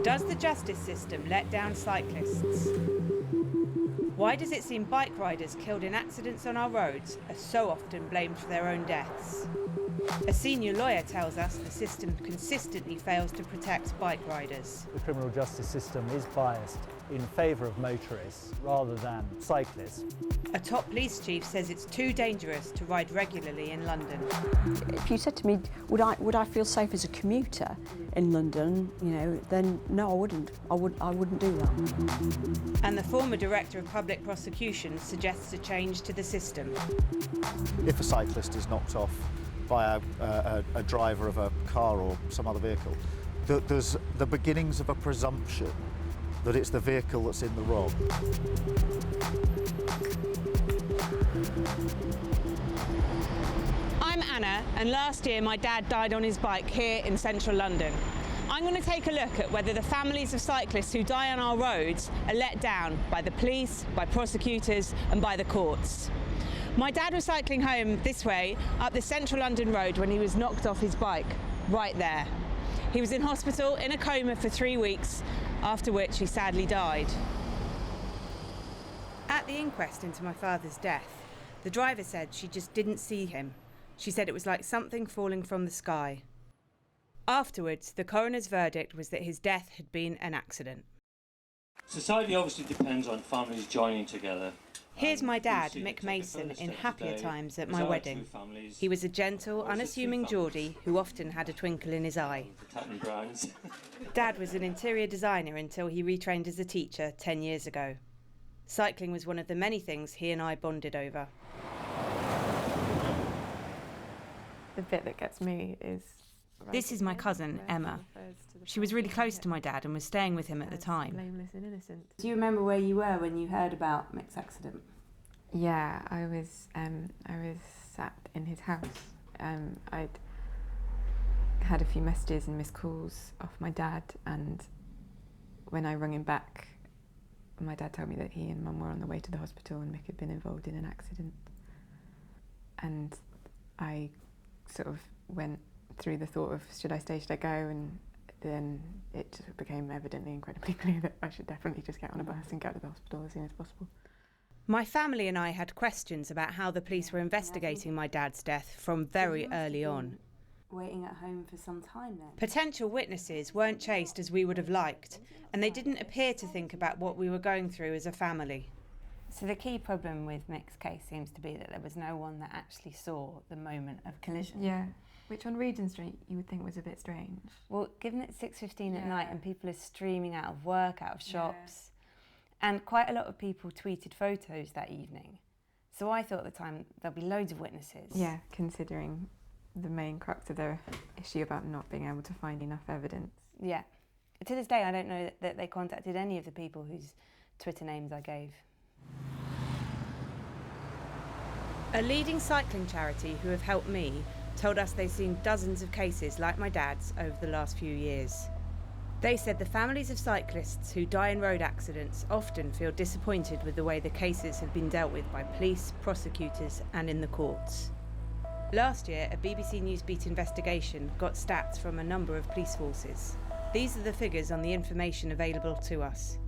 Does the justice system let down cyclists? Why does it seem bike riders killed in accidents on our roads are so often blamed for their own deaths? A senior lawyer tells us the system consistently fails to protect bike riders. The criminal justice system is biased in favour of motorists rather than cyclists. A top police chief says it's too dangerous to ride regularly in London. If you said to me, would I feel safe as a commuter in London, then no, I wouldn't. I wouldn't do that. And the former Director of Public Prosecutions suggests a change to the system. If a cyclist is knocked off by a driver of a car or some other vehicle, there's the beginnings of a presumption that it's the vehicle that's in the wrong. I'm Anna, and last year my dad died on his bike here in central London. I'm going to take a look at whether the families of cyclists who die on our roads are let down by the police, by prosecutors and by the courts. My dad was cycling home this way up the central London road when he was knocked off his bike, right there. He was in hospital in a coma for 3 weeks, after which he sadly died. At the inquest into my father's death, the driver said she just didn't see him. She said it was like something falling from the sky. Afterwards, the coroner's verdict was that his death had been an accident. Society obviously depends on families joining together. Here's my dad, Mick Mason, in happier times at my wedding. He was a gentle, unassuming Geordie who often had a twinkle in his eye. The Tatton-Browns. Dad was an interior designer until he retrained as a teacher 10 years ago. Cycling was one of the many things he and I bonded over. The bit that gets me is... This is my cousin, Emma. She was really close to my dad and was staying with him at the time. Blameless and innocent. Do you remember where you were when you heard about Mick's accident? Yeah, I was sat in his house. I'd had a few messages and missed calls off my dad, and when I rang him back, my dad told me that he and Mum were on the way to the hospital and Mick had been involved in an accident. And I sort of went through the thought of should I go, and then it just became evidently incredibly clear that I should definitely just get on a bus and go to the hospital as soon as possible. My family and I had questions about how the police were investigating my dad's death from very early on. Waiting at home for some time then? Potential witnesses weren't chased as we would have liked, and they didn't appear to think about what we were going through as a family. So the key problem with Mick's case seems to be that there was no one that actually saw the moment of collision. Yeah, which on Regent Street you would think was a bit strange. Well, given it's 6:15 at night and people are streaming out of work, out of shops, and quite a lot of people tweeted photos that evening. So I thought at the time there'll be loads of witnesses. Yeah, considering the main crux of the issue about not being able to find enough evidence. Yeah. To this day, I don't know that they contacted any of the people whose Twitter names I gave. A leading cycling charity who have helped me told us they've seen dozens of cases like my dad's over the last few years. They said the families of cyclists who die in road accidents often feel disappointed with the way the cases have been dealt with by police, prosecutors and in the courts. Last year, a BBC Newsbeat investigation got stats from a number of police forces. These are the figures on the information available to us.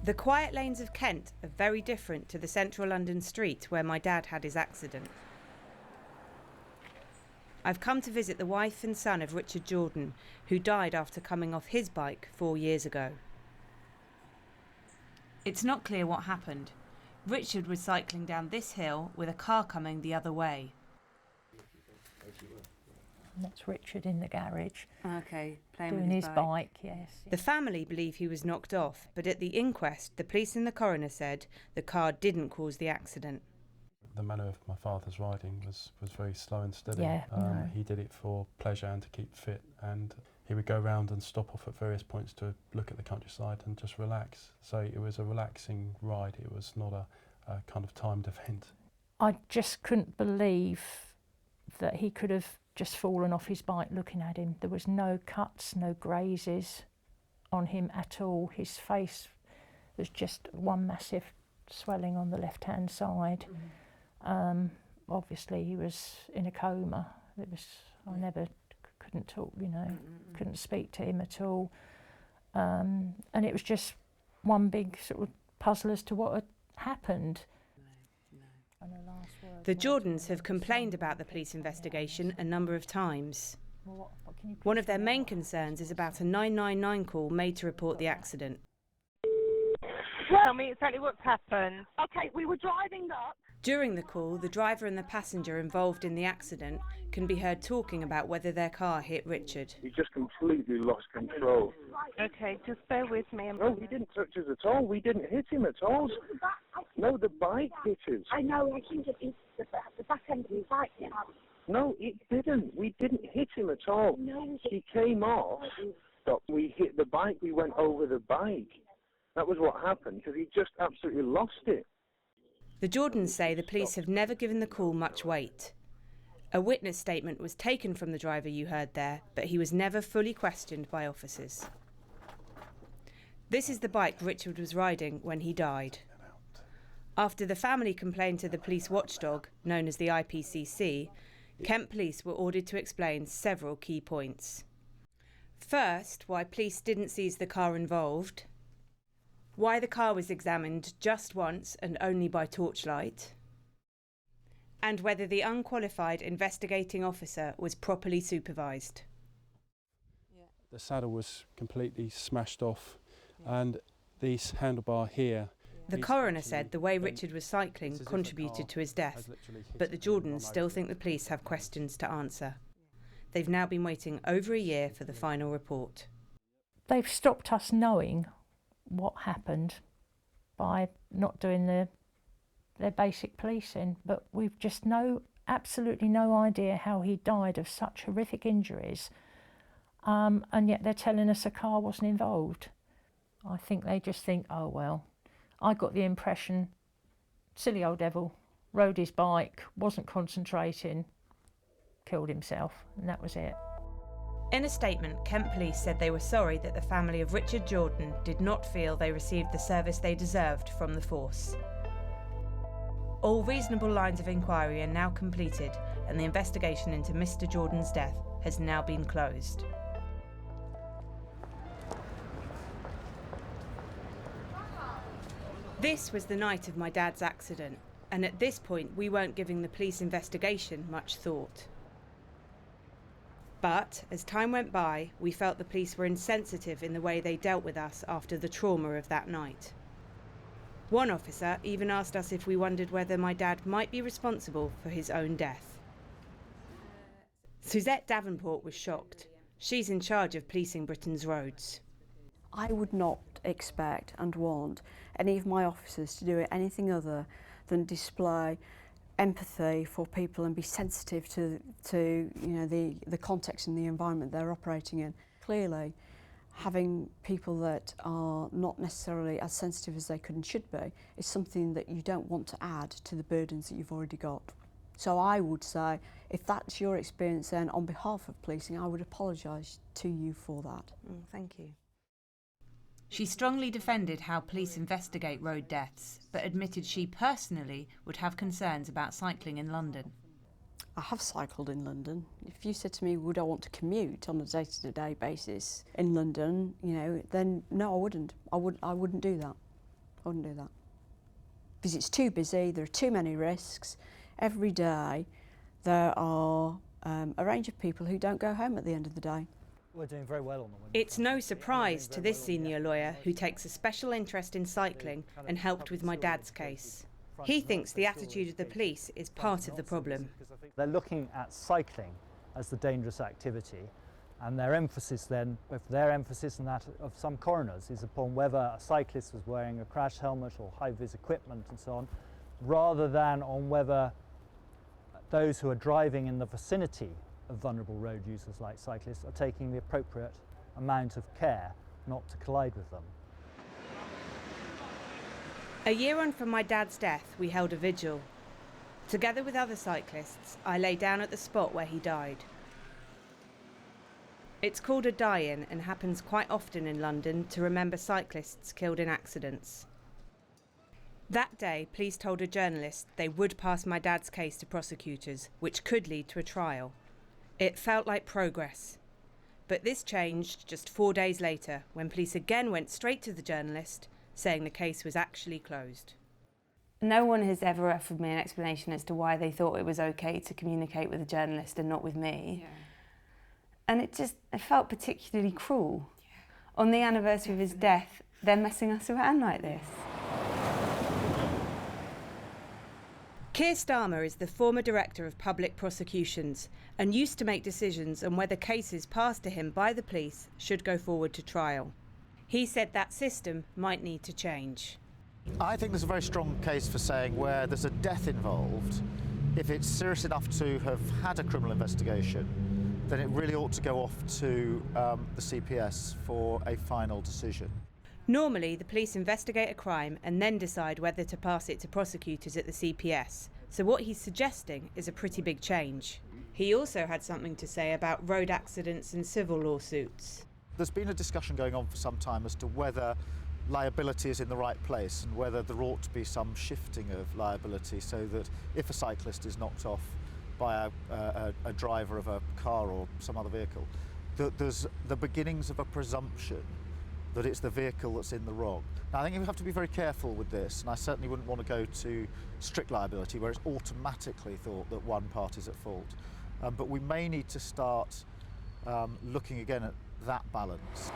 The quiet lanes of Kent are very different to the central London street where my dad had his accident. I've come to visit the wife and son of Richard Jordan, who died after coming off his bike 4 years ago. It's not clear what happened. Richard was cycling down this hill with a car coming the other way. That's Richard in the garage. Okay, playing doing with his bike, yes. The family believe he was knocked off, but at the inquest, the police and the coroner said the car didn't cause the accident. The manner of my father's riding was very slow and steady. Yeah, no. He did it for pleasure and to keep fit, and he would go round and stop off at various points to look at the countryside and just relax. So it was a relaxing ride, it was not a kind of timed event. I just couldn't believe that he could have just fallen off his bike looking at him. There was no cuts, no grazes on him at all. His face was just one massive swelling on the left-hand side. Obviously he was in a coma. I never couldn't talk, couldn't speak to him at all. And it was just one big sort of puzzle as to what had happened. The Jordans have complained about the police investigation a number of times. One of their main concerns is about a 999 call made to report the accident. Tell me exactly what's happened. Okay, we were driving up. During the call, the driver and the passenger involved in the accident can be heard talking about whether their car hit Richard. He just completely lost control. Okay, just bear with me. No, he didn't touch us at all. We didn't hit him at all. No, the bike hit us. I know, I think it is the back end of his bike. No, it didn't. We didn't hit him at all. No, he came off. Stop. We hit the bike. We went over the bike. That was what happened, because he just absolutely lost it. The Jordans say the police have never given the call much weight. A witness statement was taken from the driver you heard there, but he was never fully questioned by officers. This is the bike Richard was riding when he died. After the family complained to the police watchdog, known as the IPCC, Kent Police were ordered to explain several key points. First, why police didn't seize the car involved, why the car was examined just once and only by torchlight, and whether the unqualified investigating officer was properly supervised. The saddle was completely smashed off, and this handlebar here. The coroner said the way Richard was cycling contributed to his death, but the Jordans still think the police have questions to answer. They've now been waiting over a year for the final report. They've stopped us knowing what happened by not doing their basic policing, but we've just absolutely no idea how he died of such horrific injuries, and yet they're telling us a car wasn't involved. I think they just think, oh well. I got the impression, silly old devil, rode his bike, wasn't concentrating, killed himself, and that was it. In a statement, Kent Police said they were sorry that the family of Richard Jordan did not feel they received the service they deserved from the force. All reasonable lines of inquiry are now completed, and the investigation into Mr. Jordan's death has now been closed. This was the night of my dad's accident, and at this point we weren't giving the police investigation much thought. But as time went by, we felt the police were insensitive in the way they dealt with us after the trauma of that night. One officer even asked us if we wondered whether my dad might be responsible for his own death. Suzette Davenport was shocked. She's in charge of policing Britain's roads. I would not expect and want any of my officers to do anything other than display empathy for people and be sensitive to the context and the environment they're operating in. Clearly, having people that are not necessarily as sensitive as they could and should be is something that you don't want to add to the burdens that you've already got. So I would say, if that's your experience then, on behalf of policing, I would apologise to you for that. Thank you. She strongly defended how police investigate road deaths, but admitted she personally would have concerns about cycling in London. I have cycled in London. If you said to me, would I want to commute on a day-to-day basis in London, then no, I wouldn't. I wouldn't do that. I wouldn't do that. Because it's too busy, there are too many risks. Every day there are a range of people who don't go home at the end of the day. We're doing very well on the women. It's no surprise to this senior lawyer who takes a special interest in cycling and helped with my dad's case. He thinks the attitude of the police is part of the problem. They're looking at cycling as the dangerous activity, and their emphasis then, both their emphasis and that of some coroners, is upon whether a cyclist was wearing a crash helmet or high-vis equipment and so on, rather than on whether those who are driving in the vicinity of vulnerable road users like cyclists are taking the appropriate amount of care not to collide with them. A year on from my dad's death, we held a vigil. Together with other cyclists, I lay down at the spot where he died. It's called a die-in and happens quite often in London to remember cyclists killed in accidents. That day, police told a journalist they would pass my dad's case to prosecutors, which could lead to a trial. It felt like progress. But this changed just 4 days later, when police again went straight to the journalist, saying the case was actually closed. No one has ever offered me an explanation as to why they thought it was okay to communicate with a journalist and not with me. Yeah. And it felt particularly cruel. Yeah. On the anniversary of his death, they're messing us around like this. Keir Starmer is the former Director of Public Prosecutions and used to make decisions on whether cases passed to him by the police should go forward to trial. He said that system might need to change. I think there's a very strong case for saying where there's a death involved, if it's serious enough to have had a criminal investigation, then it really ought to go off to the CPS for a final decision. Normally, the police investigate a crime and then decide whether to pass it to prosecutors at the CPS. So what he's suggesting is a pretty big change. He also had something to say about road accidents and civil lawsuits. There's been a discussion going on for some time as to whether liability is in the right place and whether there ought to be some shifting of liability so that if a cyclist is knocked off by a driver of a car or some other vehicle, that there's the beginnings of a presumption that it's the vehicle that's in the wrong. Now, I think you have to be very careful with this, and I certainly wouldn't want to go to strict liability where it's automatically thought that one party is at fault. But we may need to start looking again at that balance.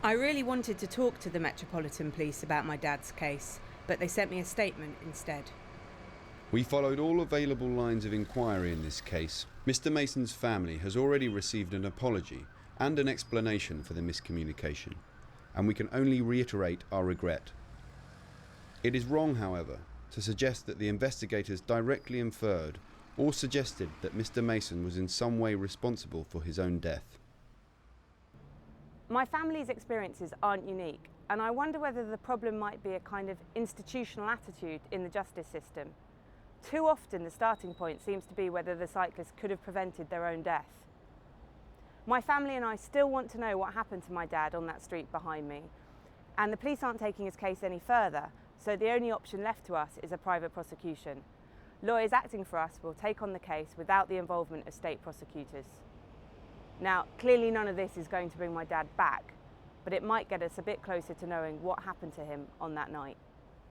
I really wanted to talk to the Metropolitan Police about my dad's case, but they sent me a statement instead. We followed all available lines of inquiry in this case. Mr. Mason's family has already received an apology and an explanation for the miscommunication, and we can only reiterate our regret. It is wrong, however, to suggest that the investigators directly inferred or suggested that Mr. Mason was in some way responsible for his own death. My family's experiences aren't unique, and I wonder whether the problem might be a kind of institutional attitude in the justice system. Too often the starting point seems to be whether the cyclist could have prevented their own death. My family and I still want to know what happened to my dad on that street behind me, and the police aren't taking his case any further, so the only option left to us is a private prosecution. Lawyers acting for us will take on the case without the involvement of state prosecutors. Now, clearly none of this is going to bring my dad back, but it might get us a bit closer to knowing what happened to him on that night.